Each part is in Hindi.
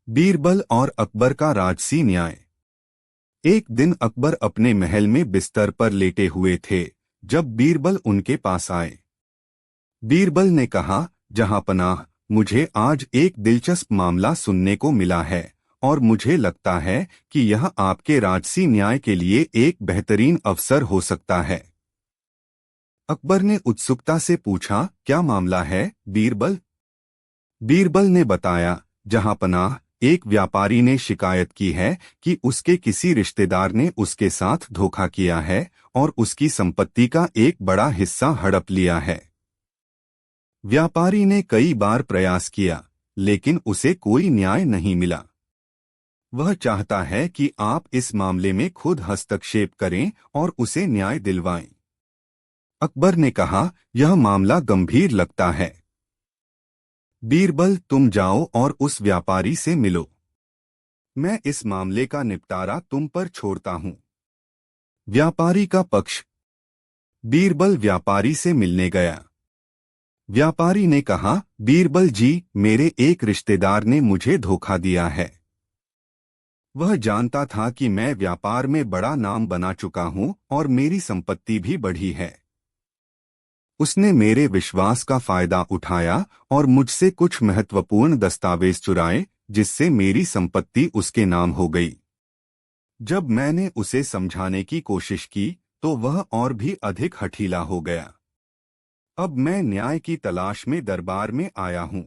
बीरबल और अकबर का राजसी न्याय। एक दिन अकबर अपने महल में बिस्तर पर लेटे हुए थे जब बीरबल उनके पास आए। बीरबल ने कहा, जहांपनाह, मुझे आज एक दिलचस्प मामला सुनने को मिला है और मुझे लगता है कि यह आपके राजसी न्याय के लिए एक बेहतरीन अवसर हो सकता है। अकबर ने उत्सुकता से पूछा, क्या मामला है बीरबल? बीरबल ने बताया, जहांपनाह, एक व्यापारी ने शिकायत की है कि उसके किसी रिश्तेदार ने उसके साथ धोखा किया है और उसकी संपत्ति का एक बड़ा हिस्सा हड़प लिया है। व्यापारी ने कई बार प्रयास किया, लेकिन उसे कोई न्याय नहीं मिला। वह चाहता है कि आप इस मामले में खुद हस्तक्षेप करें और उसे न्याय दिलवाएं। अकबर ने कहा, यह मामला गंभीर लगता है। बीरबल, तुम जाओ और उस व्यापारी से मिलो। मैं इस मामले का निपटारा तुम पर छोड़ता हूं। व्यापारी का पक्ष। बीरबल व्यापारी से मिलने गया। व्यापारी ने कहा, बीरबल जी, मेरे एक रिश्तेदार ने मुझे धोखा दिया है। वह जानता था कि मैं व्यापार में बड़ा नाम बना चुका हूं और मेरी संपत्ति भी बढ़ी है। उसने मेरे विश्वास का फायदा उठाया और मुझसे कुछ महत्वपूर्ण दस्तावेज चुराए, जिससे मेरी संपत्ति उसके नाम हो गई। जब मैंने उसे समझाने की कोशिश की तो वह और भी अधिक हठीला हो गया। अब मैं न्याय की तलाश में दरबार में आया हूं।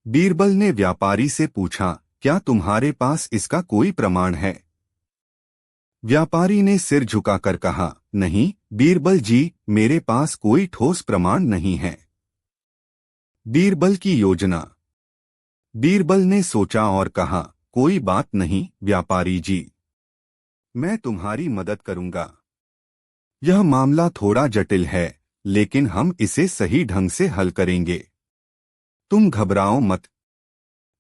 बीरबल ने व्यापारी से पूछा, क्या तुम्हारे पास इसका कोई प्रमाण है? व्यापारी ने सिर झुकाकर कहा, नहीं बीरबल जी, मेरे पास कोई ठोस प्रमाण नहीं है। बीरबल की योजना। बीरबल ने सोचा और कहा, कोई बात नहीं व्यापारी जी, मैं तुम्हारी मदद करूंगा। यह मामला थोड़ा जटिल है, लेकिन हम इसे सही ढंग से हल करेंगे। तुम घबराओ मत।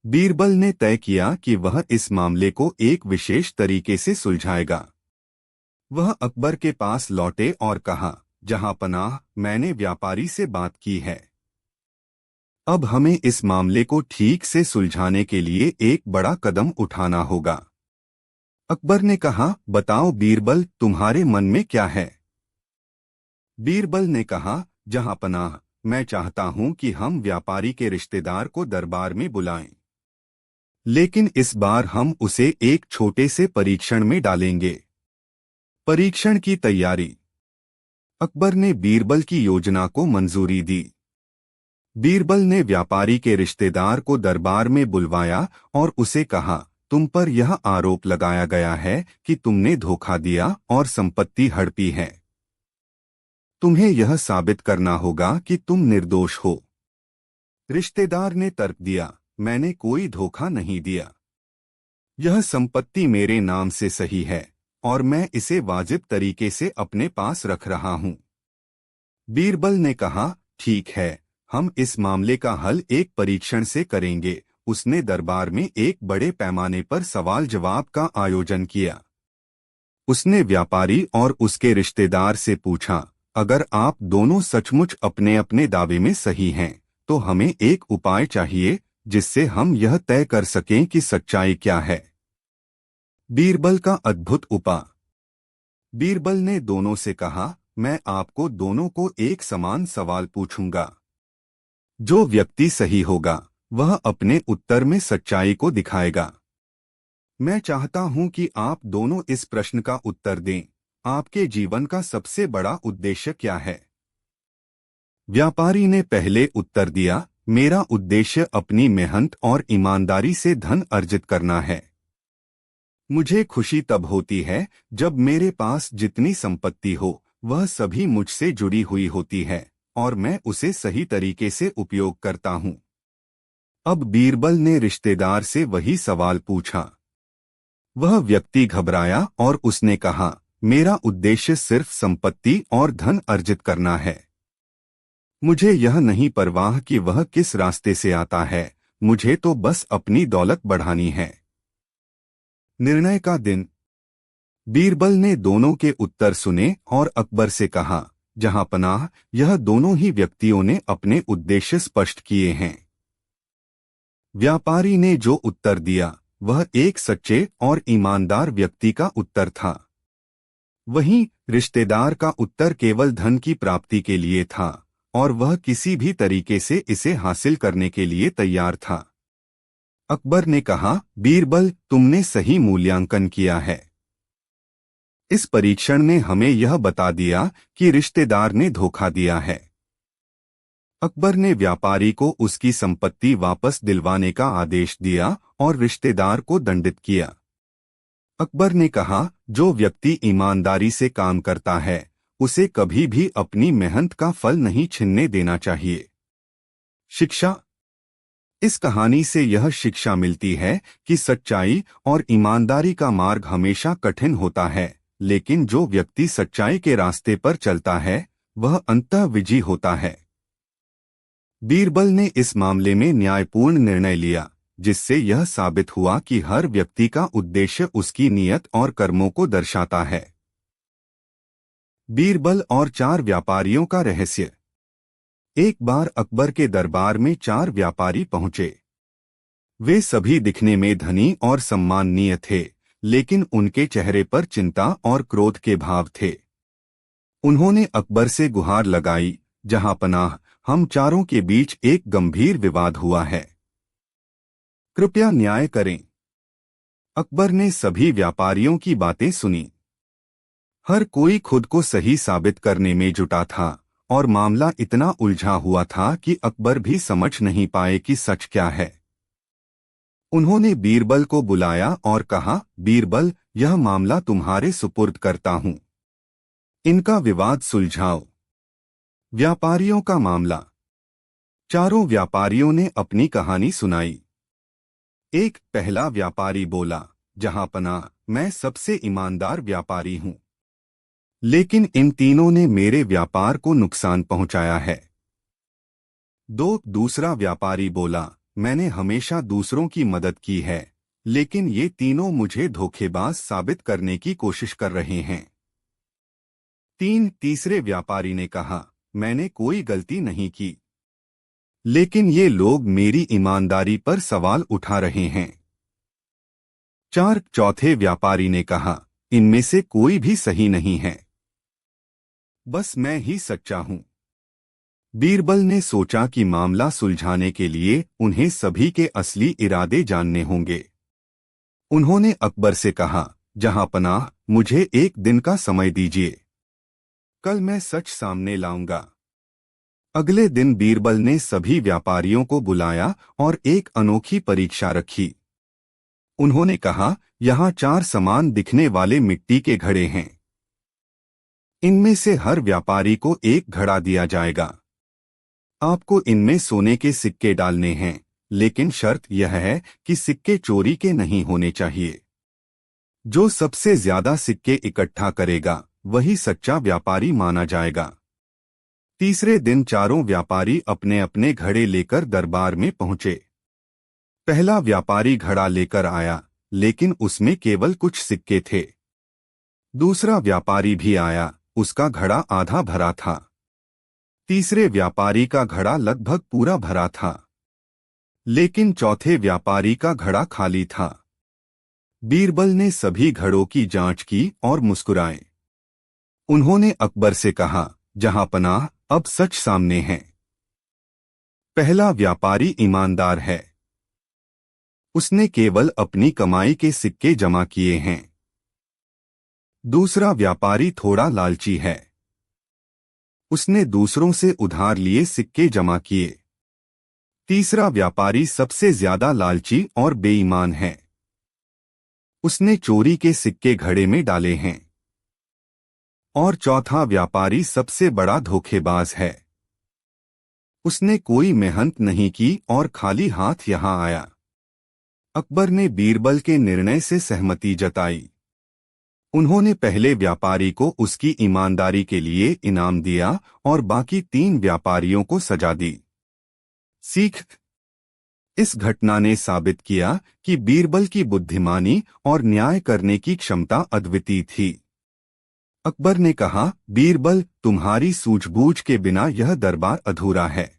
बीरबल ने तय किया कि वह इस मामले को एक विशेष तरीके से सुलझाएगा। वह अकबर के पास लौटे और कहा, जहांपनाह, मैंने व्यापारी से बात की है। अब हमें इस मामले को ठीक से सुलझाने के लिए एक बड़ा कदम उठाना होगा। अकबर ने कहा, बताओ बीरबल, तुम्हारे मन में क्या है? बीरबल ने कहा, जहांपनाह, मैं चाहता हूं कि हम व्यापारी के रिश्तेदार को दरबार में बुलाएं। लेकिन इस बार हम उसे एक छोटे से परीक्षण में डालेंगे। परीक्षण की तैयारी। अकबर ने बीरबल की योजना को मंजूरी दी। बीरबल ने व्यापारी के रिश्तेदार को दरबार में बुलवाया और उसे कहा, तुम पर यह आरोप लगाया गया है कि तुमने धोखा दिया और संपत्ति हड़पी है। तुम्हें यह साबित करना होगा कि तुम निर्दोष हो। रिश्तेदार ने तर्क दिया, मैंने कोई धोखा नहीं दिया। यह संपत्ति मेरे नाम से सही है और मैं इसे वाजिब तरीके से अपने पास रख रहा हूं। बीरबल ने कहा, ठीक है, हम इस मामले का हल एक परीक्षण से करेंगे। उसने दरबार में एक बड़े पैमाने पर सवाल जवाब का आयोजन किया। उसने व्यापारी और उसके रिश्तेदार से पूछा, अगर आप दोनों सचमुच अपने अपने दावे में सही हैं, तो हमें एक उपाय चाहिए जिससे हम यह तय कर सकें कि सच्चाई क्या है। बीरबल का अद्भुत उपाय। बीरबल ने दोनों से कहा, मैं आपको दोनों को एक समान सवाल पूछूंगा। जो व्यक्ति सही होगा वह अपने उत्तर में सच्चाई को दिखाएगा। मैं चाहता हूं कि आप दोनों इस प्रश्न का उत्तर दें, आपके जीवन का सबसे बड़ा उद्देश्य क्या है? व्यापारी ने पहले उत्तर दिया, मेरा उद्देश्य अपनी मेहनत और ईमानदारी से धन अर्जित करना है। मुझे खुशी तब होती है जब मेरे पास जितनी संपत्ति हो वह सभी मुझसे जुड़ी हुई होती है और मैं उसे सही तरीके से उपयोग करता हूं। अब बीरबल ने रिश्तेदार से वही सवाल पूछा। वह व्यक्ति घबराया और उसने कहा, मेरा उद्देश्य सिर्फ संपत्ति और धन अर्जित करना है। मुझे यह नहीं परवाह कि वह किस रास्ते से आता है, मुझे तो बस अपनी दौलत बढ़ानी है। निर्णय का दिन। बीरबल ने दोनों के उत्तर सुने और अकबर से कहा, जहांपनाह, यह दोनों ही व्यक्तियों ने अपने उद्देश्य स्पष्ट किए हैं। व्यापारी ने जो उत्तर दिया वह एक सच्चे और ईमानदार व्यक्ति का उत्तर था। वहीं रिश्तेदार का उत्तर केवल धन की प्राप्ति के लिए था और वह किसी भी तरीके से इसे हासिल करने के लिए तैयार था। अकबर ने कहा, बीरबल, तुमने सही मूल्यांकन किया है। इस परीक्षण ने हमें यह बता दिया कि रिश्तेदार ने धोखा दिया है। अकबर ने व्यापारी को उसकी संपत्ति वापस दिलवाने का आदेश दिया और रिश्तेदार को दंडित किया। अकबर ने कहा, जो व्यक्ति ईमानदारी से काम करता है उसे कभी भी अपनी मेहनत का फल नहीं छिनने देना चाहिए। शिक्षा। इस कहानी से यह शिक्षा मिलती है कि सच्चाई और ईमानदारी का मार्ग हमेशा कठिन होता है, लेकिन जो व्यक्ति सच्चाई के रास्ते पर चलता है वह अंततः विजयी होता है। बीरबल ने इस मामले में न्यायपूर्ण निर्णय लिया, जिससे यह साबित हुआ कि हर व्यक्ति का उद्देश्य उसकी नीयत और कर्मों को दर्शाता है। बीरबल और 4 व्यापारियों का रहस्य। एक बार अकबर के दरबार में 4 व्यापारी पहुंचे। वे सभी दिखने में धनी और सम्माननीय थे, लेकिन उनके चेहरे पर चिंता और क्रोध के भाव थे। उन्होंने अकबर से गुहार लगाई, जहां पनाह, हम चारों के बीच एक गंभीर विवाद हुआ है, कृपया न्याय करें। अकबर ने सभी व्यापारियों की बातें सुनी। हर कोई खुद को सही साबित करने में जुटा था और मामला इतना उलझा हुआ था कि अकबर भी समझ नहीं पाए कि सच क्या है। उन्होंने बीरबल को बुलाया और कहा, बीरबल, यह मामला तुम्हारे सुपुर्द करता हूं। इनका विवाद सुलझाओ। व्यापारियों का मामला। चारों व्यापारियों ने अपनी कहानी सुनाई। एक पहला व्यापारी बोला, जहां पनाह, मैं सबसे ईमानदार व्यापारी हूं, लेकिन इन तीनों ने मेरे व्यापार को नुकसान पहुंचाया है। दूसरा व्यापारी बोला, मैंने हमेशा दूसरों की मदद की है, लेकिन ये तीनों मुझे धोखेबाज साबित करने की कोशिश कर रहे हैं। तीसरे व्यापारी ने कहा, मैंने कोई गलती नहीं की, लेकिन ये लोग मेरी ईमानदारी पर सवाल उठा रहे हैं। चौथे व्यापारी ने कहा, इनमें से कोई भी सही नहीं है, बस मैं ही सच्चा हूं। बीरबल ने सोचा कि मामला सुलझाने के लिए उन्हें सभी के असली इरादे जानने होंगे। उन्होंने अकबर से कहा, जहां पनाह, मुझे एक दिन का समय दीजिए, कल मैं सच सामने लाऊंगा। अगले दिन बीरबल ने सभी व्यापारियों को बुलाया और एक अनोखी परीक्षा रखी। उन्होंने कहा, यहां 4 समान दिखने वाले मिट्टी के घड़े हैं। इनमें से हर व्यापारी को एक घड़ा दिया जाएगा। आपको इनमें सोने के सिक्के डालने हैं, लेकिन शर्त यह है कि सिक्के चोरी के नहीं होने चाहिए। जो सबसे ज्यादा सिक्के इकट्ठा करेगा वही सच्चा व्यापारी माना जाएगा। तीसरे दिन चारों व्यापारी अपने अपने घड़े लेकर दरबार में पहुंचे। पहला व्यापारी घड़ा लेकर आया, लेकिन उसमें केवल कुछ सिक्के थे। दूसरा व्यापारी भी आया, उसका घड़ा आधा भरा था। तीसरे व्यापारी का घड़ा लगभग पूरा भरा था, लेकिन चौथे व्यापारी का घड़ा खाली था। बीरबल ने सभी घड़ों की जांच की और मुस्कुराए। उन्होंने अकबर से कहा, जहां पनाह, अब सच सामने है। पहला व्यापारी ईमानदार है, उसने केवल अपनी कमाई के सिक्के जमा किए हैं। दूसरा व्यापारी थोड़ा लालची है, उसने दूसरों से उधार लिए सिक्के जमा किए। तीसरा व्यापारी सबसे ज्यादा लालची और बेईमान है, उसने चोरी के सिक्के घड़े में डाले हैं। और चौथा व्यापारी सबसे बड़ा धोखेबाज है, उसने कोई मेहनत नहीं की और खाली हाथ यहां आया। अकबर ने बीरबल के निर्णय से सहमति जताई। उन्होंने पहले व्यापारी को उसकी ईमानदारी के लिए इनाम दिया और बाकी 3 व्यापारियों को सजा दी। सीख। इस घटना ने साबित किया कि बीरबल की बुद्धिमानी और न्याय करने की क्षमता अद्वितीय थी। अकबर ने कहा, बीरबल, तुम्हारी सूझबूझ के बिना यह दरबार अधूरा है।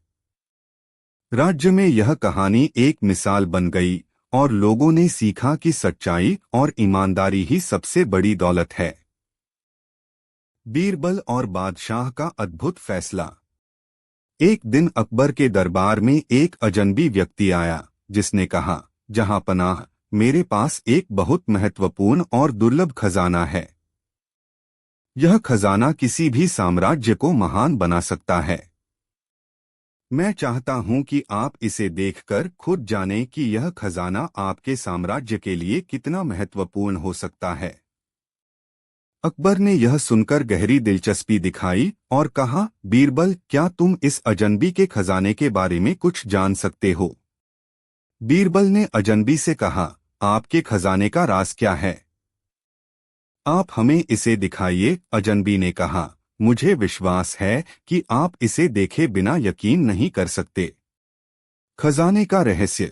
राज्य में यह कहानी एक मिसाल बन गई और लोगों ने सीखा कि सच्चाई और ईमानदारी ही सबसे बड़ी दौलत है। बीरबल और बादशाह का अद्भुत फैसला। एक दिन अकबर के दरबार में एक अजनबी व्यक्ति आया, जिसने कहा, जहांपनाह, मेरे पास एक बहुत महत्वपूर्ण और दुर्लभ खजाना है। यह खजाना किसी भी साम्राज्य को महान बना सकता है। मैं चाहता हूं कि आप इसे देखकर खुद जानें कि यह खजाना आपके साम्राज्य के लिए कितना महत्वपूर्ण हो सकता है। अकबर ने यह सुनकर गहरी दिलचस्पी दिखाई और कहा, बीरबल, क्या तुम इस अजनबी के खजाने के बारे में कुछ जान सकते हो? बीरबल ने अजनबी से कहा, आपके खजाने का राज क्या है? आप हमें इसे दिखाइए। अजनबी ने कहा, मुझे विश्वास है कि आप इसे देखे बिना यकीन नहीं कर सकते। खजाने का रहस्य।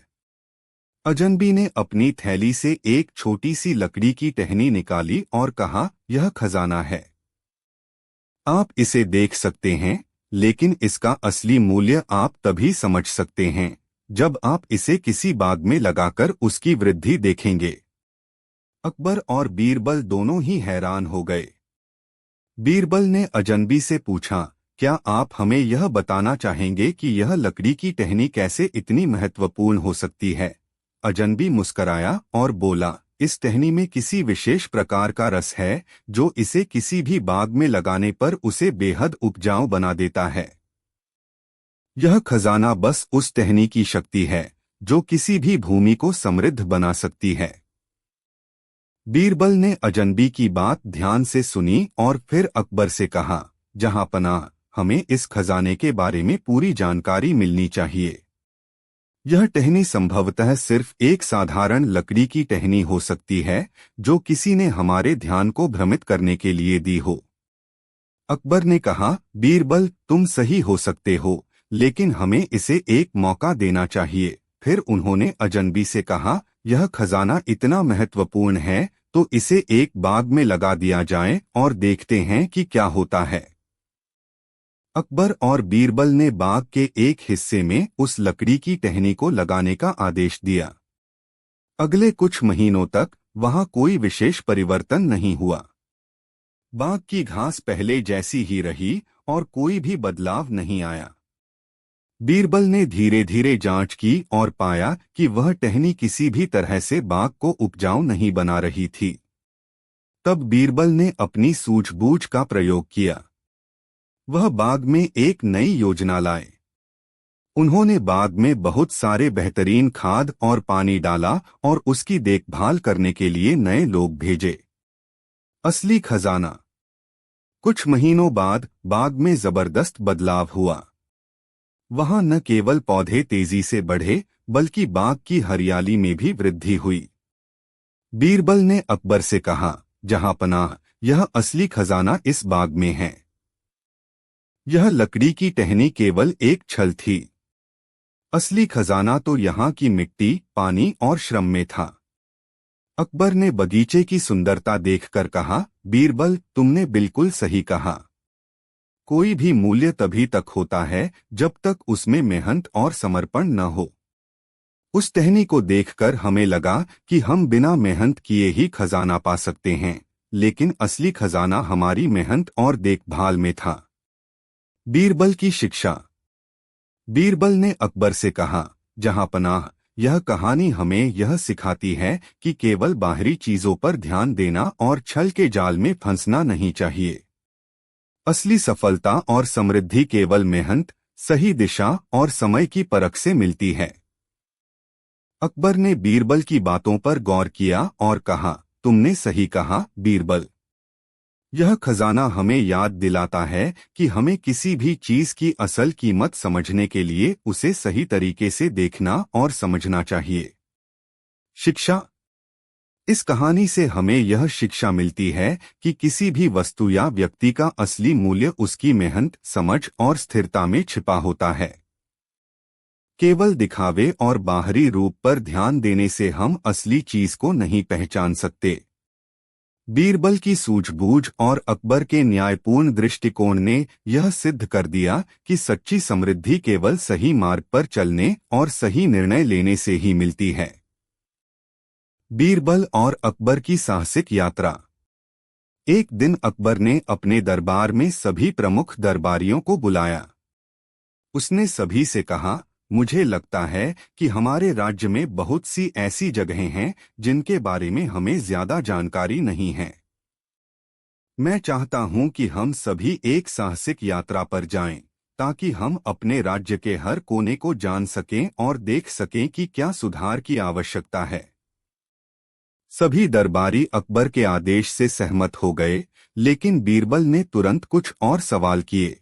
अजनबी ने अपनी थैली से एक छोटी सी लकड़ी की टहनी निकाली और कहा, यह खजाना है। आप इसे देख सकते हैं, लेकिन इसका असली मूल्य आप तभी समझ सकते हैं जब आप इसे किसी बाग में लगाकर उसकी वृद्धि देखेंगे। अकबर और बीरबल दोनों ही हैरान हो गए। बीरबल ने अजनबी से पूछा, क्या आप हमें यह बताना चाहेंगे कि यह लकड़ी की टहनी कैसे इतनी महत्वपूर्ण हो सकती है? अजनबी मुस्कराया और बोला, इस टहनी में किसी विशेष प्रकार का रस है जो इसे किसी भी बाग में लगाने पर उसे बेहद उपजाऊ बना देता है। यह खजाना बस उस टहनी की शक्ति है जो किसी भी भूमि को समृद्ध बना सकती है। बीरबल ने अजनबी की बात ध्यान से सुनी और फिर अकबर से कहा, जहांपनाह, हमें इस खजाने के बारे में पूरी जानकारी मिलनी चाहिए। यह टहनी संभवतः सिर्फ एक साधारण लकड़ी की टहनी हो सकती है जो किसी ने हमारे ध्यान को भ्रमित करने के लिए दी हो। अकबर ने कहा, बीरबल, तुम सही हो सकते हो, लेकिन हमें इसे एक मौका देना चाहिए। फिर उन्होंने अजनबी से कहा, यह खजाना इतना महत्वपूर्ण है तो इसे एक बाग में लगा दिया जाए और देखते हैं कि क्या होता है। अकबर और बीरबल ने बाग के एक हिस्से में उस लकड़ी की टहनी को लगाने का आदेश दिया। अगले कुछ महीनों तक वहां कोई विशेष परिवर्तन नहीं हुआ। बाग की घास पहले जैसी ही रही और कोई भी बदलाव नहीं आया। बीरबल ने धीरे धीरे जांच की और पाया कि वह टहनी किसी भी तरह से बाग को उपजाऊ नहीं बना रही थी। तब बीरबल ने अपनी सूझबूझ का प्रयोग किया। वह बाग में एक नई योजना लाए। उन्होंने बाग में बहुत सारे बेहतरीन खाद और पानी डाला और उसकी देखभाल करने के लिए नए लोग भेजे। असली खजाना। कुछ महीनों बाद बाग में जबरदस्त बदलाव हुआ। वहां न केवल पौधे तेजी से बढ़े, बल्कि बाग की हरियाली में भी वृद्धि हुई। बीरबल ने अकबर से कहा, जहांपनाह, यह असली खजाना इस बाग में है। यह लकड़ी की टहनी केवल एक छल थी। असली खजाना तो यहाँ की मिट्टी, पानी और श्रम में था। अकबर ने बगीचे की सुंदरता देखकर कहा, बीरबल, तुमने बिल्कुल सही कहा। कोई भी मूल्य तभी तक होता है जब तक उसमें मेहनत और समर्पण न हो। उस टहनी को देखकर हमें लगा कि हम बिना मेहनत किए ही खजाना पा सकते हैं, लेकिन असली खजाना हमारी मेहनत और देखभाल में था। बीरबल की शिक्षा। बीरबल ने अकबर से कहा, जहांपनाह, यह कहानी हमें यह सिखाती है कि केवल बाहरी चीजों पर ध्यान देना और छल के जाल में फंसना नहीं चाहिए। असली सफलता और समृद्धि केवल मेहनत, सही दिशा और समय की परख से मिलती है। अकबर ने बीरबल की बातों पर गौर किया और कहा, तुमने सही कहा, बीरबल। यह खजाना हमें याद दिलाता है कि हमें किसी भी चीज की असल कीमत समझने के लिए उसे सही तरीके से देखना और समझना चाहिए। शिक्षा। इस कहानी से हमें यह शिक्षा मिलती है कि किसी भी वस्तु या व्यक्ति का असली मूल्य उसकी मेहनत, समझ और स्थिरता में छिपा होता है। केवल दिखावे और बाहरी रूप पर ध्यान देने से हम असली चीज को नहीं पहचान सकते। बीरबल की सूझबूझ और अकबर के न्यायपूर्ण दृष्टिकोण ने यह सिद्ध कर दिया कि सच्ची समृद्धि केवल सही मार्ग पर चलने और सही निर्णय लेने से ही मिलती है। बीरबल और अकबर की साहसिक यात्रा। एक दिन अकबर ने अपने दरबार में सभी प्रमुख दरबारियों को बुलाया। उसने सभी से कहा, मुझे लगता है कि हमारे राज्य में बहुत सी ऐसी जगहें हैं जिनके बारे में हमें ज्यादा जानकारी नहीं है। मैं चाहता हूं कि हम सभी एक साहसिक यात्रा पर जाएं, ताकि हम अपने राज्य के हर कोने को जान सकें और देख सकें कि क्या सुधार की आवश्यकता है। सभी दरबारी अकबर के आदेश से सहमत हो गए, लेकिन बीरबल ने तुरंत कुछ और सवाल किए।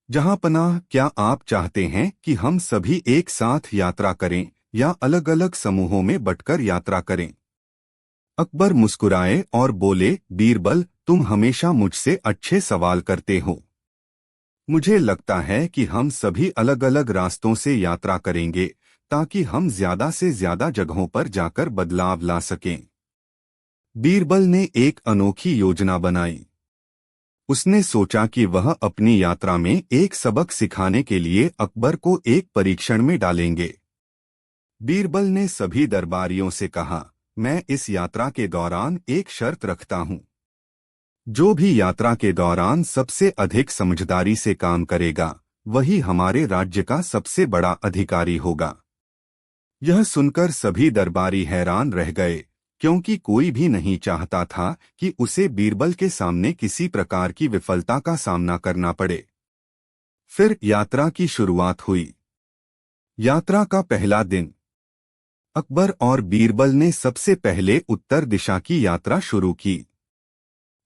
जहांपनाह, क्या आप चाहते हैं कि हम सभी एक साथ यात्रा करें या अलग अलग समूहों में बंटकर यात्रा करें? अकबर मुस्कुराए और बोले, बीरबल, तुम हमेशा मुझसे अच्छे सवाल करते हो। मुझे लगता है कि हम सभी अलग अलग रास्तों से यात्रा करेंगे, ताकि हम ज्यादा से ज्यादा जगहों पर जाकर बदलाव ला सकें। बीरबल ने एक अनोखी योजना बनाई। उसने सोचा कि वह अपनी यात्रा में एक सबक सिखाने के लिए अकबर को एक परीक्षण में डालेंगे। बीरबल ने सभी दरबारियों से कहा, मैं इस यात्रा के दौरान एक शर्त रखता हूं। जो भी यात्रा के दौरान सबसे अधिक समझदारी से काम करेगा, वही हमारे राज्य का सबसे बड़ा अधिकारी होगा। यह सुनकर सभी दरबारी हैरान रह गए, क्योंकि कोई भी नहीं चाहता था कि उसे बीरबल के सामने किसी प्रकार की विफलता का सामना करना पड़े। फिर यात्रा की शुरुआत हुई। यात्रा का पहला दिन। अकबर और बीरबल ने सबसे पहले उत्तर दिशा की यात्रा शुरू की।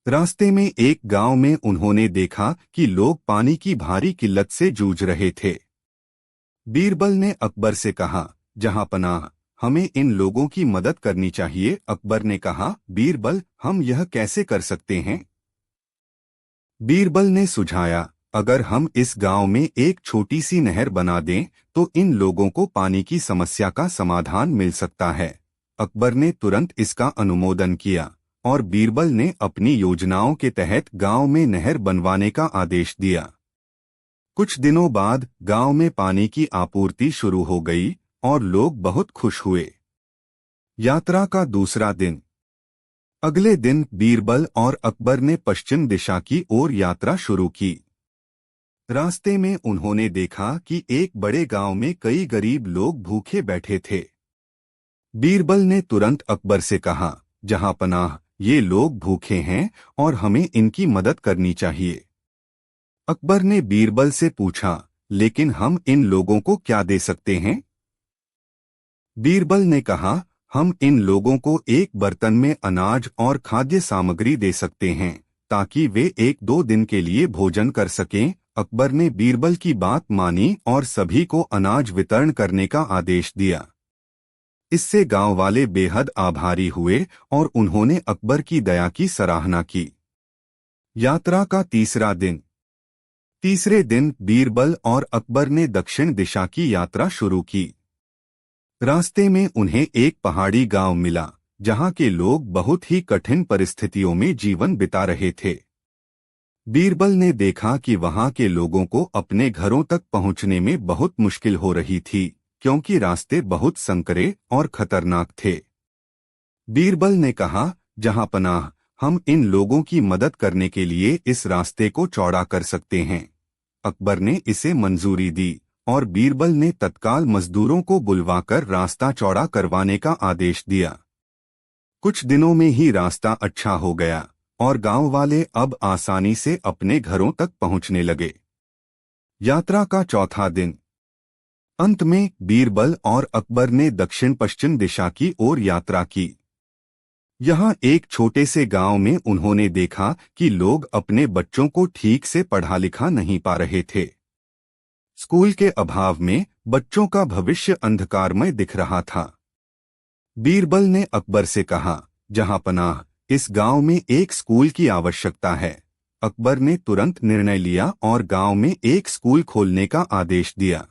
रास्ते में एक गांव में उन्होंने देखा कि लोग पानी की भारी किल्लत से जूझ रहे थे। बीरबल ने अकबर से कहा, जहांपनाह, हमें इन लोगों की मदद करनी चाहिए। अकबर ने कहा, बीरबल, हम यह कैसे कर सकते हैं? बीरबल ने सुझाया, अगर हम इस गांव में एक छोटी सी नहर बना दें तो इन लोगों को पानी की समस्या का समाधान मिल सकता है। अकबर ने तुरंत इसका अनुमोदन किया और बीरबल ने अपनी योजनाओं के तहत गांव में नहर बनवाने का आदेश दिया। कुछ दिनों बाद गांव में पानी की आपूर्ति शुरू हो गई और लोग बहुत खुश हुए। यात्रा का दूसरा दिन। अगले दिन बीरबल और अकबर ने पश्चिम दिशा की ओर यात्रा शुरू की। रास्ते में उन्होंने देखा कि एक बड़े गांव में कई गरीब लोग भूखे बैठे थे। बीरबल ने तुरंत अकबर से कहा, जहांपनाह, ये लोग भूखे हैं और हमें इनकी मदद करनी चाहिए। अकबर ने बीरबल से पूछा, लेकिन हम इन लोगों को क्या दे सकते हैं? बीरबल ने कहा, हम इन लोगों को एक बर्तन में अनाज और खाद्य सामग्री दे सकते हैं, ताकि वे 1-2 दिन के लिए भोजन कर सकें। अकबर ने बीरबल की बात मानी और सभी को अनाज वितरण करने का आदेश दिया। इससे गांव वाले बेहद आभारी हुए और उन्होंने अकबर की दया की सराहना की। यात्रा का तीसरा दिन। तीसरे दिन बीरबल और अकबर ने दक्षिण दिशा की यात्रा शुरू की। रास्ते में उन्हें एक पहाड़ी गांव मिला, जहां के लोग बहुत ही कठिन परिस्थितियों में जीवन बिता रहे थे। बीरबल ने देखा कि वहां के लोगों को अपने घरों तक पहुंचने में बहुत मुश्किल हो रही थी, क्योंकि रास्ते बहुत संकरे और खतरनाक थे। बीरबल ने कहा, जहांपनाह, हम इन लोगों की मदद करने के लिए इस रास्ते को चौड़ा कर सकते हैं। अकबर ने इसे मंजूरी दी और बीरबल ने तत्काल मजदूरों को बुलवाकर रास्ता चौड़ा करवाने का आदेश दिया। कुछ दिनों में ही रास्ता अच्छा हो गया और गांव वाले अब आसानी से अपने घरों तक पहुंचने लगे। यात्रा का चौथा दिन। अंत में बीरबल और अकबर ने दक्षिण पश्चिम दिशा की ओर यात्रा की। यहाँ एक छोटे से गांव में उन्होंने देखा कि लोग अपने बच्चों को ठीक से पढ़ा लिखा नहीं पा रहे थे। स्कूल के अभाव में बच्चों का भविष्य अंधकारमय दिख रहा था। बीरबल ने अकबर से कहा, जहांपनाह, इस गांव में एक स्कूल की आवश्यकता है। अकबर ने तुरंत निर्णय लिया और गांव में एक स्कूल खोलने का आदेश दिया।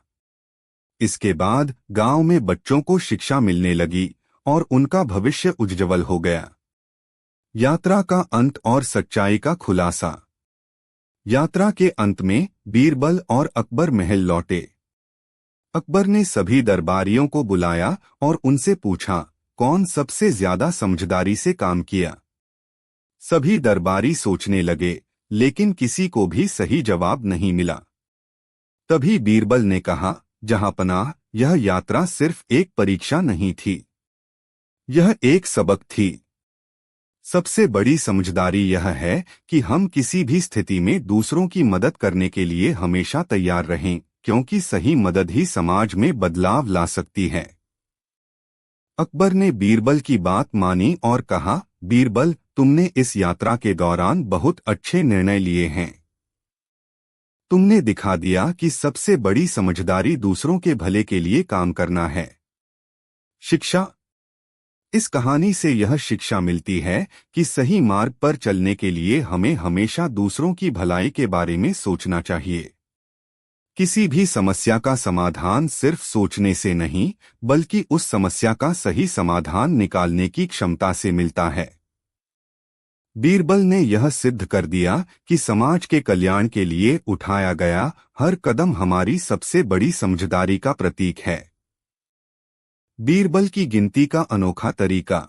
इसके बाद गांव में बच्चों को शिक्षा मिलने लगी और उनका भविष्य उज्ज्वल हो गया। यात्रा का अंत और सच्चाई का खुलासा। यात्रा के अंत में बीरबल और अकबर महल लौटे। अकबर ने सभी दरबारियों को बुलाया और उनसे पूछा, कौन सबसे ज्यादा समझदारी से काम किया। सभी दरबारी सोचने लगे, लेकिन किसी को भी सही जवाब नहीं मिला। तभी बीरबल ने कहा, जहांपनाह, यह यात्रा सिर्फ एक परीक्षा नहीं थी, यह एक सबक थी। सबसे बड़ी समझदारी यह है कि हम किसी भी स्थिति में दूसरों की मदद करने के लिए हमेशा तैयार रहें, क्योंकि सही मदद ही समाज में बदलाव ला सकती है। अकबर ने बीरबल की बात मानी और कहा, बीरबल, तुमने इस यात्रा के दौरान बहुत अच्छे निर्णय लिए हैं। तुमने दिखा दिया कि सबसे बड़ी समझदारी दूसरों के भले के लिए काम करना है। शिक्षा। इस कहानी से यह शिक्षा मिलती है कि सही मार्ग पर चलने के लिए हमें हमेशा दूसरों की भलाई के बारे में सोचना चाहिए। किसी भी समस्या का समाधान सिर्फ सोचने से नहीं, बल्कि उस समस्या का सही समाधान निकालने की क्षमता से मिलता है। बीरबल ने यह सिद्ध कर दिया कि समाज के कल्याण के लिए उठाया गया हर कदम हमारी सबसे बड़ी समझदारी का प्रतीक है। बीरबल की गिनती का अनोखा तरीका।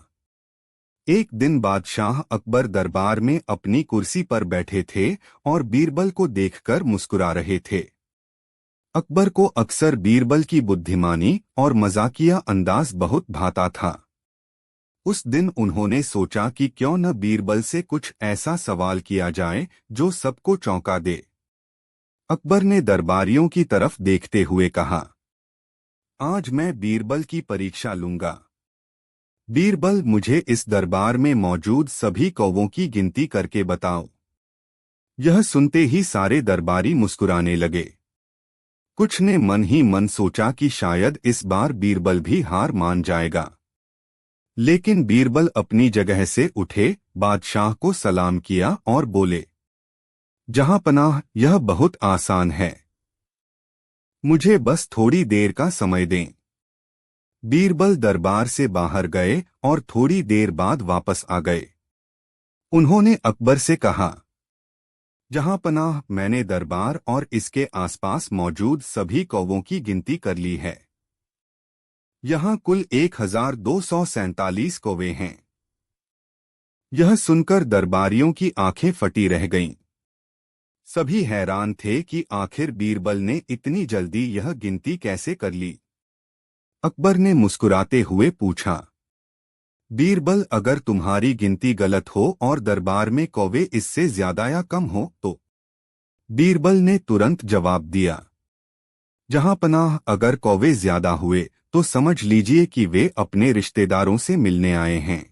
एक दिन बादशाह अकबर दरबार में अपनी कुर्सी पर बैठे थे और बीरबल को देखकर मुस्कुरा रहे थे। अकबर को अक्सर बीरबल की बुद्धिमानी और मजाकिया अंदाज बहुत भाता था। उस दिन उन्होंने सोचा कि क्यों न बीरबल से कुछ ऐसा सवाल किया जाए जो सबको चौंका दे। अकबर ने दरबारियों की तरफ देखते हुए कहा, आज मैं बीरबल की परीक्षा लूंगा। बीरबल, मुझे इस दरबार में मौजूद सभी कौवों की गिनती करके बताओ। यह सुनते ही सारे दरबारी मुस्कुराने लगे। कुछ ने मन ही मन सोचा कि शायद इस बार बीरबल भी हार मान जाएगा। लेकिन बीरबल अपनी जगह से उठे, बादशाह को सलाम किया और बोले, जहांपनाह, यह बहुत आसान है, मुझे बस थोड़ी देर का समय दें। बीरबल दरबार से बाहर गए और थोड़ी देर बाद वापस आ गए। उन्होंने अकबर से कहा, जहांपनाह, मैंने दरबार और इसके आसपास मौजूद सभी कौवों की गिनती कर ली है। यहाँ कुल 1247 कौवे हैं। यह सुनकर दरबारियों की आंखें फटी रह गईं। सभी हैरान थे कि आखिर बीरबल ने इतनी जल्दी यह गिनती कैसे कर ली। अकबर ने मुस्कुराते हुए पूछा, बीरबल, अगर तुम्हारी गिनती गलत हो और दरबार में कौवे इससे ज्यादा या कम हो तो? बीरबल ने तुरंत जवाब दिया, जहांपनाह, अगर कौवे ज्यादा हुए तो समझ लीजिए कि वे अपने रिश्तेदारों से मिलने आए हैं,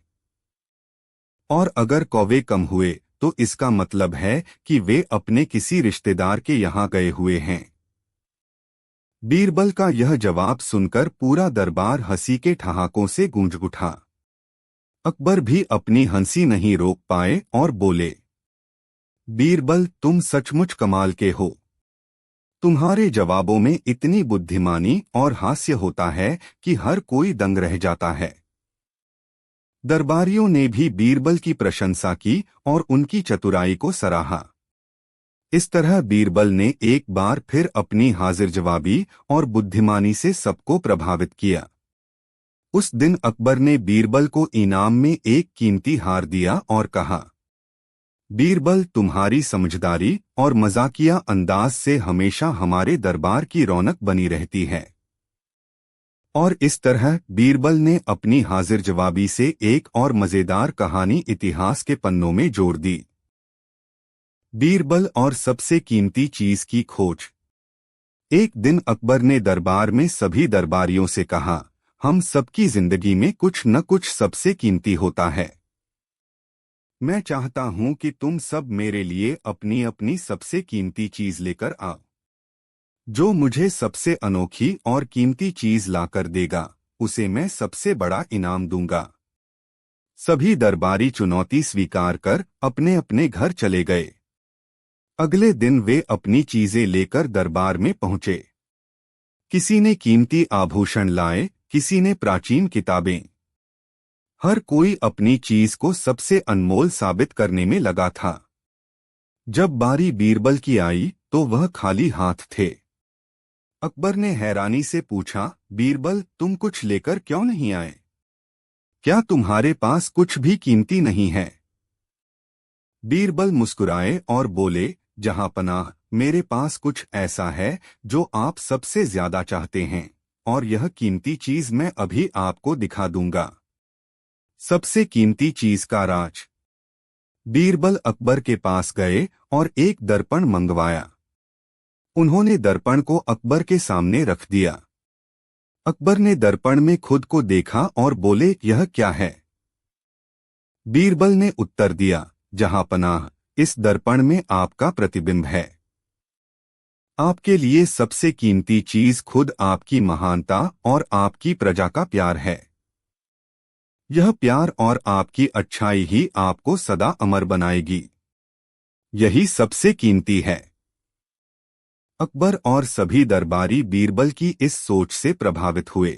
और अगर कौवे कम हुए तो इसका मतलब है कि वे अपने किसी रिश्तेदार के यहाँ गए हुए हैं। बीरबल का यह जवाब सुनकर पूरा दरबार हंसी के ठहाकों से गूंज उठा। अकबर भी अपनी हंसी नहीं रोक पाए और बोले, बीरबल, तुम सचमुच कमाल के हो। तुम्हारे जवाबों में इतनी बुद्धिमानी और हास्य होता है कि हर कोई दंग रह जाता है। दरबारियों ने भी बीरबल की प्रशंसा की और उनकी चतुराई को सराहा। इस तरह बीरबल ने एक बार फिर अपनी हाजिर जवाबी और बुद्धिमानी से सबको प्रभावित किया। उस दिन अकबर ने बीरबल को इनाम में एक कीमती हार दिया और कहा, बीरबल, तुम्हारी समझदारी और मजाकिया अंदाज से हमेशा हमारे दरबार की रौनक बनी रहती है। और इस तरह बीरबल ने अपनी हाजिर जवाबी से एक और मजेदार कहानी इतिहास के पन्नों में जोड़ दी। बीरबल और सबसे कीमती चीज की खोज। एक दिन अकबर ने दरबार में सभी दरबारियों से कहा, हम सबकी जिंदगी में कुछ न कुछ सबसे कीमती होता है। मैं चाहता हूं कि तुम सब मेरे लिए अपनी अपनी सबसे कीमती चीज लेकर आओ। जो मुझे सबसे अनोखी और कीमती चीज लाकर देगा, उसे मैं सबसे बड़ा इनाम दूंगा। सभी दरबारी चुनौती स्वीकार कर अपने अपने घर चले गए। अगले दिन वे अपनी चीजें लेकर दरबार में पहुंचे। किसी ने कीमती आभूषण लाए, किसी ने प्राचीन किताबें। हर कोई अपनी चीज को सबसे अनमोल साबित करने में लगा था। जब बारी बीरबल की आई तो वह खाली हाथ थे। अकबर ने हैरानी से पूछा, बीरबल, तुम कुछ लेकर क्यों नहीं आए? क्या तुम्हारे पास कुछ भी कीमती नहीं है? बीरबल मुस्कुराए और बोले, जहांपनाह, मेरे पास कुछ ऐसा है जो आप सबसे ज्यादा चाहते हैं, और यह कीमती चीज मैं अभी आपको दिखा दूंगा। सबसे कीमती चीज का राज। बीरबल अकबर के पास गए और एक दर्पण मंगवाया। उन्होंने दर्पण को अकबर के सामने रख दिया। अकबर ने दर्पण में खुद को देखा और बोले, यह क्या है? बीरबल ने उत्तर दिया, जहांपनाह, इस दर्पण में आपका प्रतिबिंब है। आपके लिए सबसे कीमती चीज खुद आपकी महानता और आपकी प्रजा का प्यार है। यह प्यार और आपकी अच्छाई ही आपको सदा अमर बनाएगी। यही सबसे कीमती है। अकबर और सभी दरबारी बीरबल की इस सोच से प्रभावित हुए।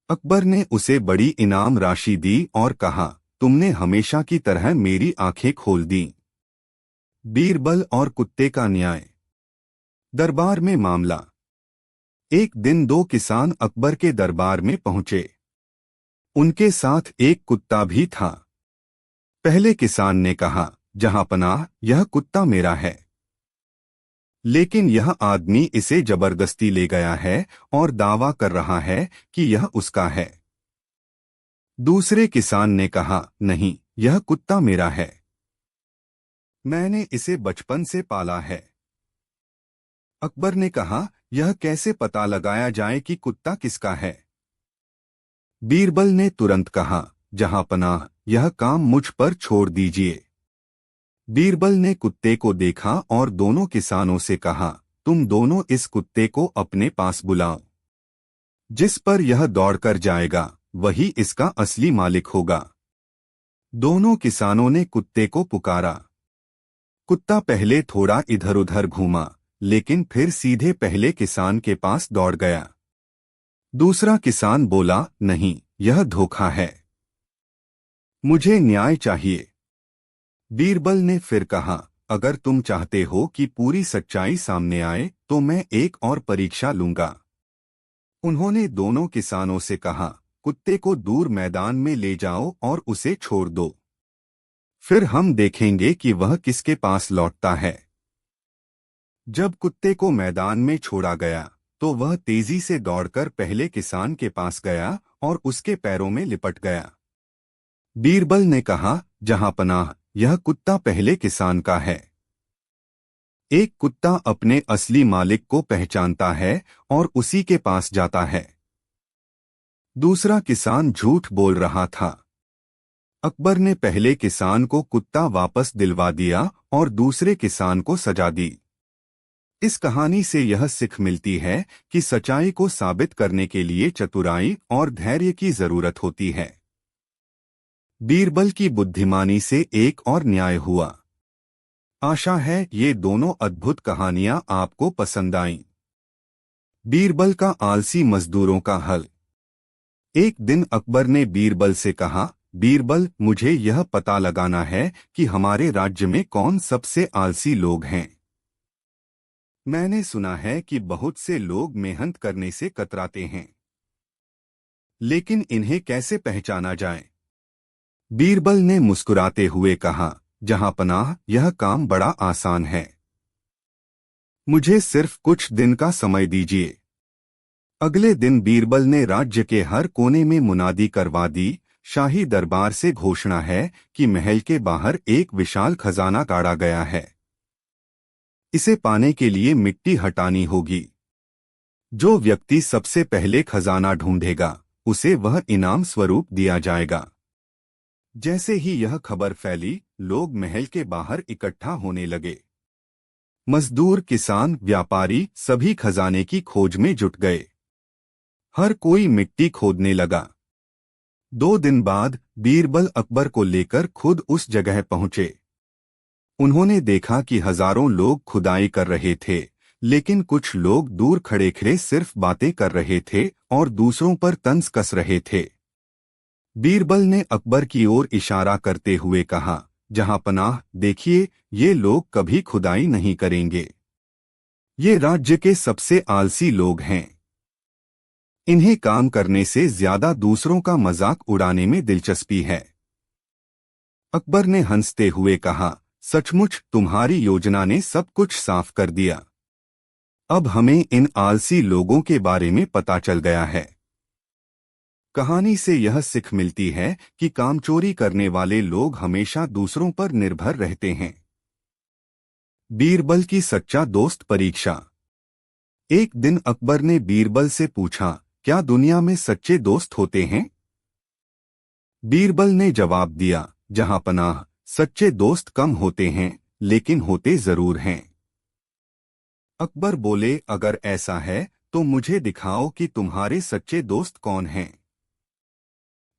अकबर ने उसे बड़ी इनाम राशि दी और कहा, तुमने हमेशा की तरह मेरी आंखें खोल दी। बीरबल और कुत्ते का न्याय। दरबार में मामला। एक दिन दो किसान अकबर के दरबार में पहुंचे। उनके साथ एक कुत्ता भी था। पहले किसान ने कहा, जहांपनाह, यह कुत्ता मेरा है, लेकिन यह आदमी इसे जबरदस्ती ले गया है और दावा कर रहा है कि यह उसका है। दूसरे किसान ने कहा, नहीं, यह कुत्ता मेरा है, मैंने इसे बचपन से पाला है। अकबर ने कहा, यह कैसे पता लगाया जाए कि कुत्ता किसका है? बीरबल ने तुरंत कहा, जहांपनाह, यह काम मुझ पर छोड़ दीजिए। बीरबल ने कुत्ते को देखा और दोनों किसानों से कहा, तुम दोनों इस कुत्ते को अपने पास बुलाओ। जिस पर यह दौड़कर जाएगा वही इसका असली मालिक होगा। दोनों किसानों ने कुत्ते को पुकारा। कुत्ता पहले थोड़ा इधर उधर घूमा, लेकिन फिर सीधे पहले किसान के पास दौड़ गया। दूसरा किसान बोला, नहीं, यह धोखा है, मुझे न्याय चाहिए। बीरबल ने फिर कहा, अगर तुम चाहते हो कि पूरी सच्चाई सामने आए तो मैं एक और परीक्षा लूंगा। उन्होंने दोनों किसानों से कहा, कुत्ते को दूर मैदान में ले जाओ और उसे छोड़ दो, फिर हम देखेंगे कि वह किसके पास लौटता है। जब कुत्ते को मैदान में छोड़ा गया तो वह तेजी से दौड़कर पहले किसान के पास गया और उसके पैरों में लिपट गया। बीरबल ने कहा, जहांपनाह, यह कुत्ता पहले किसान का है। एक कुत्ता अपने असली मालिक को पहचानता है और उसी के पास जाता है। दूसरा किसान झूठ बोल रहा था। अकबर ने पहले किसान को कुत्ता वापस दिलवा दिया और दूसरे किसान को सजा दी। इस कहानी से यह सीख मिलती है कि सच्चाई को साबित करने के लिए चतुराई और धैर्य की जरूरत होती है। बीरबल की बुद्धिमानी से एक और न्याय हुआ। आशा है ये दोनों अद्भुत कहानियां आपको पसंद आईं। बीरबल का आलसी मजदूरों का हल। एक दिन अकबर ने बीरबल से कहा, बीरबल, मुझे यह पता लगाना है कि हमारे राज्य में कौन सबसे आलसी लोग हैं। मैंने सुना है कि बहुत से लोग मेहनत करने से कतराते हैं, लेकिन इन्हें कैसे पहचाना जाए? बीरबल ने मुस्कुराते हुए कहा, जहांपनाह, यह काम बड़ा आसान है, मुझे सिर्फ कुछ दिन का समय दीजिए। अगले दिन बीरबल ने राज्य के हर कोने में मुनादी करवा दी, शाही दरबार से घोषणा है कि महल के बाहर एक विशाल खजाना गाड़ा गया है। इसे पाने के लिए मिट्टी हटानी होगी। जो व्यक्ति सबसे पहले खजाना ढूंढेगा उसे वह इनाम स्वरूप दिया जाएगा। जैसे ही यह खबर फैली, लोग महल के बाहर इकट्ठा होने लगे। मजदूर, किसान, व्यापारी सभी खजाने की खोज में जुट गए। हर कोई मिट्टी खोदने लगा। 2 दिन बाद बीरबल अकबर को लेकर खुद उस जगह पहुंचे। उन्होंने देखा कि हजारों लोग खुदाई कर रहे थे, लेकिन कुछ लोग दूर खड़े खड़े सिर्फ बातें कर रहे थे और दूसरों पर तंज कस रहे थे। बीरबल ने अकबर की ओर इशारा करते हुए कहा, जहां पनाह, देखिए, ये लोग कभी खुदाई नहीं करेंगे। ये राज्य के सबसे आलसी लोग हैं। इन्हें काम करने से ज्यादा दूसरों का मजाक उड़ाने में दिलचस्पी है। अकबर ने हंसते हुए कहा, सचमुच तुम्हारी योजना ने सब कुछ साफ कर दिया। अब हमें इन आलसी लोगों के बारे में पता चल गया है। कहानी से यह सीख मिलती है कि कामचोरी करने वाले लोग हमेशा दूसरों पर निर्भर रहते हैं। बीरबल की सच्चा दोस्त परीक्षा। एक दिन अकबर ने बीरबल से पूछा, क्या दुनिया में सच्चे दोस्त होते हैं? बीरबल ने जवाब दिया, जहां पनाह, सच्चे दोस्त कम होते हैं, लेकिन होते जरूर हैं। अकबर बोले, अगर ऐसा है तो मुझे दिखाओ कि तुम्हारे सच्चे दोस्त कौन हैं।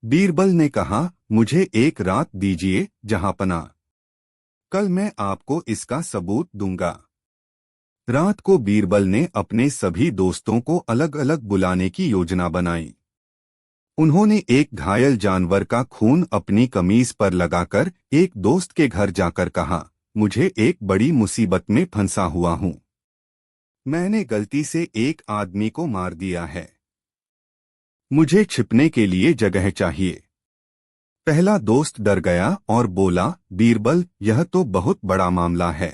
बीरबल ने कहा, मुझे एक रात दीजिए जहां पनाह, कल मैं आपको इसका सबूत दूंगा। रात को बीरबल ने अपने सभी दोस्तों को अलग अलग बुलाने की योजना बनाई। उन्होंने एक घायल जानवर का खून अपनी कमीज पर लगाकर एक दोस्त के घर जाकर कहा, मुझे एक बड़ी मुसीबत में फंसा हुआ हूं। मैंने गलती से एक आदमी को मार दिया है। मुझे छिपने के लिए जगह चाहिए। पहला दोस्त डर गया और बोला, बीरबल, यह तो बहुत बड़ा मामला है।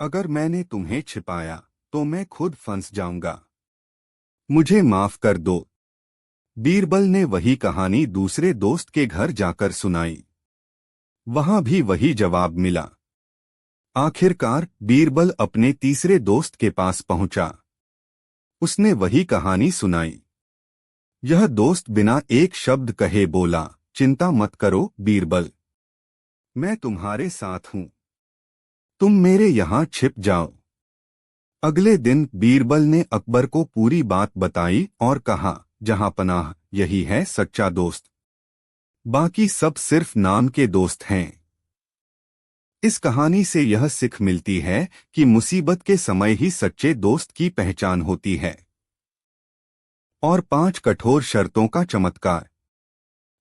अगर मैंने तुम्हें छिपाया तो मैं खुद फंस जाऊंगा। मुझे माफ कर दो। बीरबल ने वही कहानी दूसरे दोस्त के घर जाकर सुनाई। वहां भी वही जवाब मिला। आखिरकार बीरबल अपने तीसरे दोस्त के पास पहुंचा। उसने वही कहानी सुनाई। यह दोस्त बिना एक शब्द कहे बोला, चिंता मत करो बीरबल, मैं तुम्हारे साथ हूं। तुम मेरे यहां छिप जाओ। अगले दिन बीरबल ने अकबर को पूरी बात बताई और कहा, जहां पनाह, यही है सच्चा दोस्त। बाकी सब सिर्फ नाम के दोस्त हैं। इस कहानी से यह सीख मिलती है कि मुसीबत के समय ही सच्चे दोस्त की पहचान होती है। और 5 कठोर शर्तों का चमत्कार।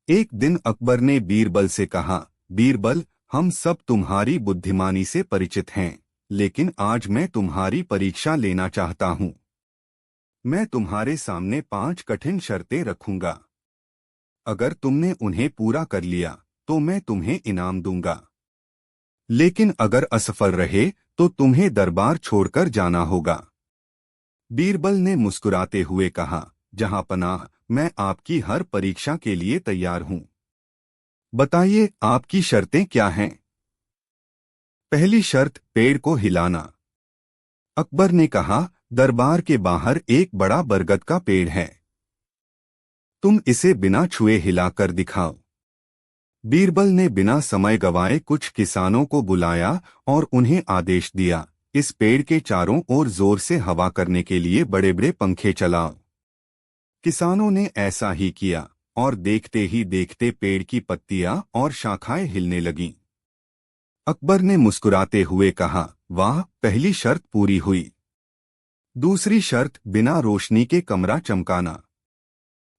एक दिन अकबर ने बीरबल से कहा, बीरबल, हम सब तुम्हारी बुद्धिमानी से परिचित हैं, लेकिन आज मैं तुम्हारी परीक्षा लेना चाहता हूं। मैं तुम्हारे सामने 5 कठिन शर्तें रखूंगा। अगर तुमने उन्हें पूरा कर लिया तो मैं तुम्हें इनाम दूंगा, लेकिन अगर असफल रहे तो तुम्हें दरबार छोड़कर जाना होगा। बीरबल ने मुस्कुराते हुए कहा, जहां पनाह, मैं आपकी हर परीक्षा के लिए तैयार हूं। बताइए, आपकी शर्तें क्या हैं? पहली शर्त, पेड़ को हिलाना। अकबर ने कहा, दरबार के बाहर एक बड़ा बरगद का पेड़ है। तुम इसे बिना छुए हिलाकर दिखाओ। बीरबल ने बिना समय गवाए कुछ किसानों को बुलाया और उन्हें आदेश दिया, इस पेड़ के चारों ओर जोर से हवा करने के लिए बड़े बड़े पंखे चलाओ। किसानों ने ऐसा ही किया और देखते ही देखते पेड़ की पत्तियां और शाखाएं हिलने लगीं। अकबर ने मुस्कुराते हुए कहा, वाह, पहली शर्त पूरी हुई। दूसरी शर्त, बिना रोशनी के कमरा चमकाना।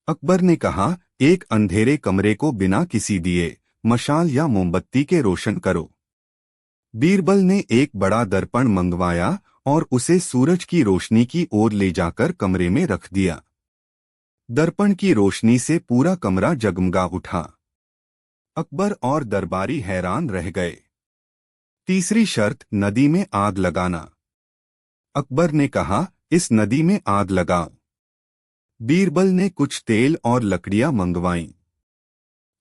अकबर ने कहा, एक अंधेरे कमरे को बिना किसी दिए, मशाल या मोमबत्ती के रोशन करो। बीरबल ने एक बड़ा दर्पण मंगवाया और उसे सूरज की रोशनी की ओर ले जाकर कमरे में रख दिया। दर्पण की रोशनी से पूरा कमरा जगमगा उठा। अकबर और दरबारी हैरान रह गए। तीसरी शर्त, नदी में आग लगाना। अकबर ने कहा, इस नदी में आग लगाओ। बीरबल ने कुछ तेल और लकड़ियां मंगवाईं।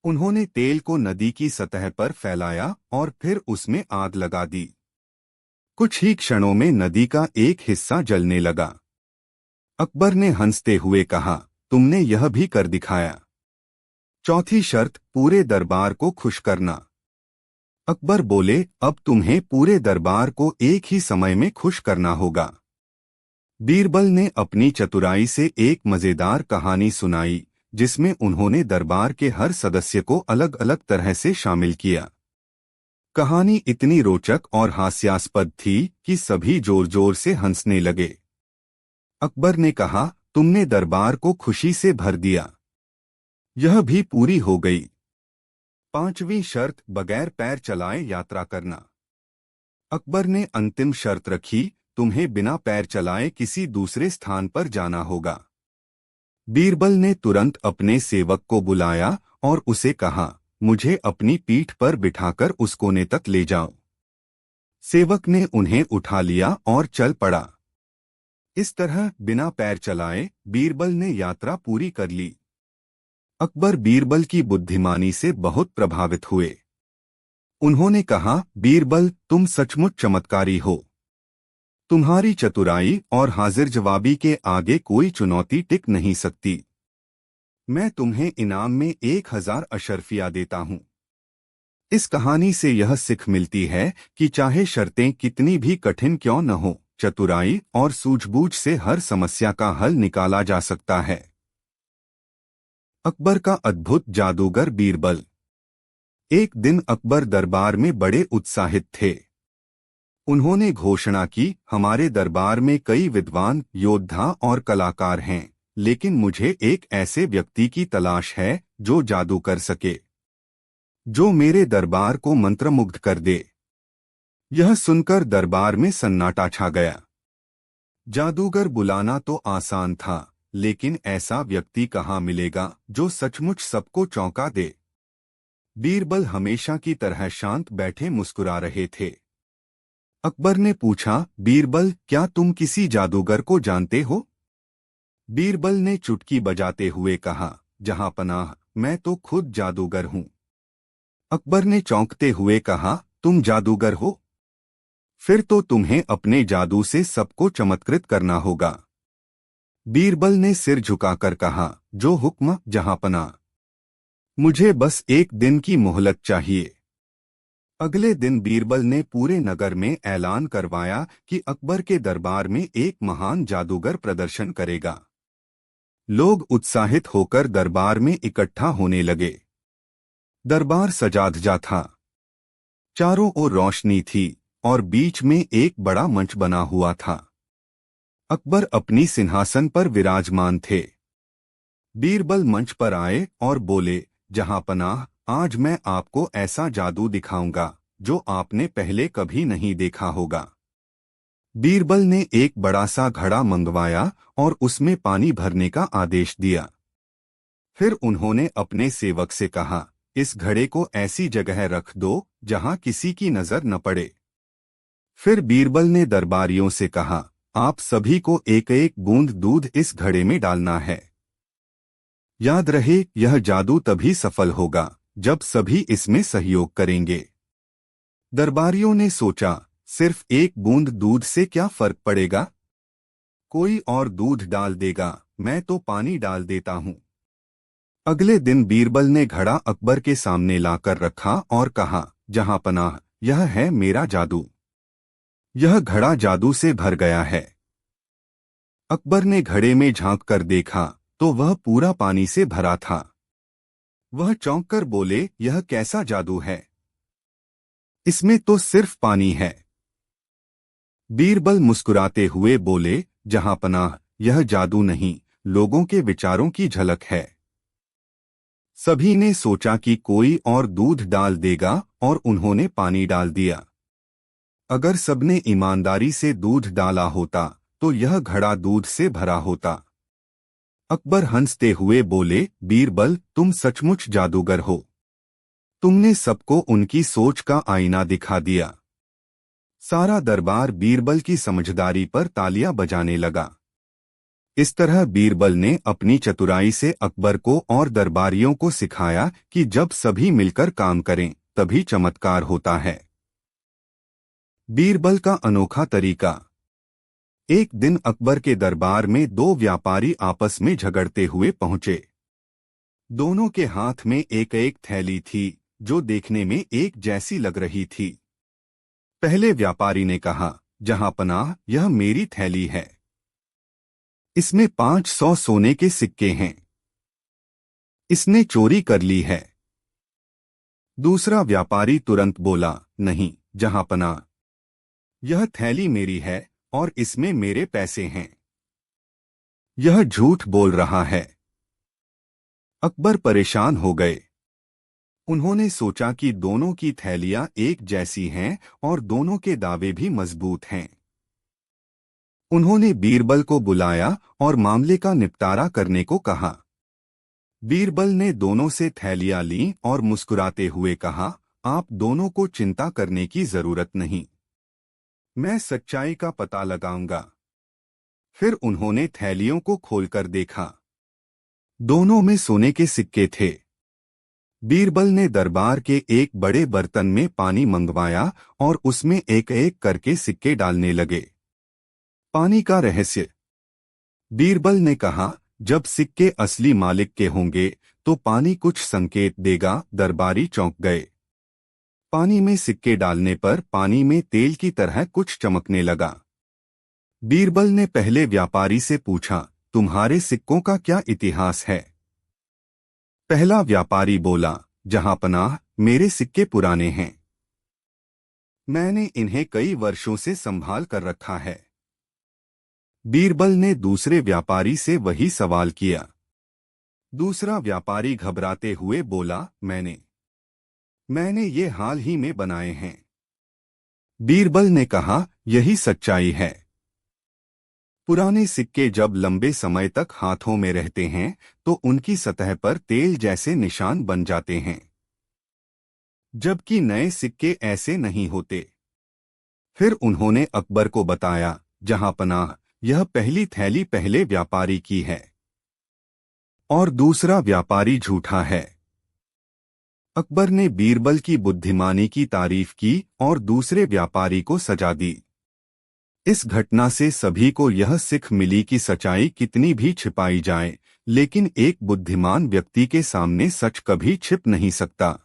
उन्होंने तेल को नदी की सतह पर फैलाया और फिर उसमें आग लगा दी। कुछ ही क्षणों में नदी का एक हिस्सा जलने लगा। अकबर ने हंसते हुए कहा, तुमने यह भी कर दिखाया। चौथी शर्त, पूरे दरबार को खुश करना। अकबर बोले, अब तुम्हें पूरे दरबार को एक ही समय में खुश करना होगा। बीरबल ने अपनी चतुराई से एक मजेदार कहानी सुनाई, जिसमें उन्होंने दरबार के हर सदस्य को अलग अलग तरह से शामिल किया। कहानी इतनी रोचक और हास्यास्पद थी कि सभी जोर जोर से हंसने लगे। अकबर ने कहा, तुमने दरबार को खुशी से भर दिया। यह भी पूरी हो गई। पांचवी शर्त, बगैर पैर चलाए यात्रा करना। अकबर ने अंतिम शर्त रखी, तुम्हें बिना पैर चलाए किसी दूसरे स्थान पर जाना होगा। बीरबल ने तुरंत अपने सेवक को बुलाया और उसे कहा, मुझे अपनी पीठ पर बिठाकर उस कोने तक ले जाओ। सेवक ने उन्हें उठा लिया और चल पड़ा। इस तरह बिना पैर चलाए बीरबल ने यात्रा पूरी कर ली। अकबर बीरबल की बुद्धिमानी से बहुत प्रभावित हुए। उन्होंने कहा, बीरबल, तुम सचमुच चमत्कारी हो। तुम्हारी चतुराई और हाजिर जवाबी के आगे कोई चुनौती टिक नहीं सकती। मैं तुम्हें इनाम में 1000 अशर्फिया देता हूँ। इस कहानी से यह सीख मिलती है कि चाहे शर्तें कितनी भी कठिन क्यों न हो, चतुराई और सूझबूझ से हर समस्या का हल निकाला जा सकता है। अकबर का अद्भुत जादूगर बीरबल। एक दिन अकबर दरबार में बड़े उत्साहित थे। उन्होंने घोषणा की, हमारे दरबार में कई विद्वान, योद्धा और कलाकार हैं, लेकिन मुझे एक ऐसे व्यक्ति की तलाश है जो जादू कर सके, जो मेरे दरबार को मंत्रमुग्ध कर दे। यह सुनकर दरबार में सन्नाटा छा गया। जादूगर बुलाना तो आसान था, लेकिन ऐसा व्यक्ति कहाँ मिलेगा जो सचमुच सबको चौंका दे। बीरबल हमेशा की तरह शांत बैठे मुस्कुरा रहे थे। अकबर ने पूछा, बीरबल, क्या तुम किसी जादूगर को जानते हो? बीरबल ने चुटकी बजाते हुए कहा, जहांपनाह, मैं तो खुद जादूगर हूँ। अकबर ने चौंकते हुए कहा, तुम जादूगर हो? फिर तो तुम्हें अपने जादू से सबको चमत्कृत करना होगा। बीरबल ने सिर झुकाकर कहा, जो हुक्म जहांपनाह। मुझे बस एक दिन की मोहलत चाहिए। अगले दिन बीरबल ने पूरे नगर में ऐलान करवाया कि अकबर के दरबार में एक महान जादूगर प्रदर्शन करेगा। लोग उत्साहित होकर दरबार में इकट्ठा होने लगे। दरबार सजा-धजा था। चारों ओर रोशनी थी और बीच में एक बड़ा मंच बना हुआ था। अकबर अपनी सिंहासन पर विराजमान थे। बीरबल मंच पर आए और बोले, जहांपनाह, आज मैं आपको ऐसा जादू दिखाऊंगा जो आपने पहले कभी नहीं देखा होगा। बीरबल ने एक बड़ा सा घड़ा मंगवाया और उसमें पानी भरने का आदेश दिया। फिर उन्होंने अपने सेवक से कहा, इस घड़े को ऐसी जगह रख दो जहां किसी की नजर न पड़े। फिर बीरबल ने दरबारियों से कहा, आप सभी को एक एक बूंद दूध इस घड़े में डालना है। याद रहे, यह जादू तभी सफल होगा जब सभी इसमें सहयोग करेंगे। दरबारियों ने सोचा, सिर्फ एक बूंद दूध से क्या फर्क पड़ेगा? कोई और दूध डाल देगा, मैं तो पानी डाल देता हूँ। अगले दिन बीरबल ने घड़ा अकबर के सामने लाकर रखा और कहा, जहांपनाह, यह है मेरा जादू। यह घड़ा जादू से भर गया है। अकबर ने घड़े में झांक कर देखा तो वह पूरा पानी से भरा था। वह चौंक कर बोले, यह कैसा जादू है? इसमें तो सिर्फ पानी है। बीरबल मुस्कुराते हुए बोले, जहांपनाह, यह जादू नहीं, लोगों के विचारों की झलक है। सभी ने सोचा कि कोई और दूध डाल देगा और उन्होंने पानी डाल दिया। अगर सबने ईमानदारी से दूध डाला होता तो यह घड़ा दूध से भरा होता। अकबर हंसते हुए बोले, बीरबल, तुम सचमुच जादूगर हो। तुमने सबको उनकी सोच का आईना दिखा दिया। सारा दरबार बीरबल की समझदारी पर तालियां बजाने लगा। इस तरह बीरबल ने अपनी चतुराई से अकबर को और दरबारियों को सिखाया कि जब सभी मिलकर काम करें तभी चमत्कार होता है। बीरबल का अनोखा तरीका। एक दिन अकबर के दरबार में दो व्यापारी आपस में झगड़ते हुए पहुंचे। दोनों के हाथ में एक एक थैली थी जो देखने में एक जैसी लग रही थी। पहले व्यापारी ने कहा, जहांपनाह, यह मेरी थैली है। इसमें 500 सोने के सिक्के हैं। इसने चोरी कर ली है। दूसरा व्यापारी तुरंत बोला, नहीं जहांपनाह, यह थैली मेरी है और इसमें मेरे पैसे हैं। यह झूठ बोल रहा है। अकबर परेशान हो गए। उन्होंने सोचा कि दोनों की थैलियां एक जैसी हैं और दोनों के दावे भी मजबूत हैं। उन्होंने बीरबल को बुलाया और मामले का निपटारा करने को कहा। बीरबल ने दोनों से थैलियां लीं और मुस्कुराते हुए कहा, आप दोनों को चिंता करने की जरूरत नहीं, मैं सच्चाई का पता लगाऊंगा। फिर उन्होंने थैलियों को खोलकर देखा। दोनों में सोने के सिक्के थे। बीरबल ने दरबार के एक बड़े बर्तन में पानी मंगवाया और उसमें एक एक करके सिक्के डालने लगे। पानी का रहस्य। बीरबल ने कहा, जब सिक्के असली मालिक के होंगे तो पानी कुछ संकेत देगा। दरबारी चौंक गए। पानी में सिक्के डालने पर पानी में तेल की तरह कुछ चमकने लगा। बीरबल ने पहले व्यापारी से पूछा, तुम्हारे सिक्कों का क्या इतिहास है? पहला व्यापारी बोला, जहांपनाह, मेरे सिक्के पुराने हैं, मैंने इन्हें कई वर्षों से संभाल कर रखा है। बीरबल ने दूसरे व्यापारी से वही सवाल किया। दूसरा व्यापारी घबराते हुए बोला, मैंने ये हाल ही में बनाए हैं। बीरबल ने कहा, यही सच्चाई है। पुराने सिक्के जब लंबे समय तक हाथों में रहते हैं तो उनकी सतह पर तेल जैसे निशान बन जाते हैं, जबकि नए सिक्के ऐसे नहीं होते। फिर उन्होंने अकबर को बताया, जहांपनाह, यह पहली थैली पहले व्यापारी की है और दूसरा व्यापारी झूठा है। अकबर ने बीरबल की बुद्धिमानी की तारीफ की और दूसरे व्यापारी को सजा दी। इस घटना से सभी को यह सीख मिली कि सच्चाई कितनी भी छिपाई जाए, लेकिन एक बुद्धिमान व्यक्ति के सामने सच कभी छिप नहीं सकता।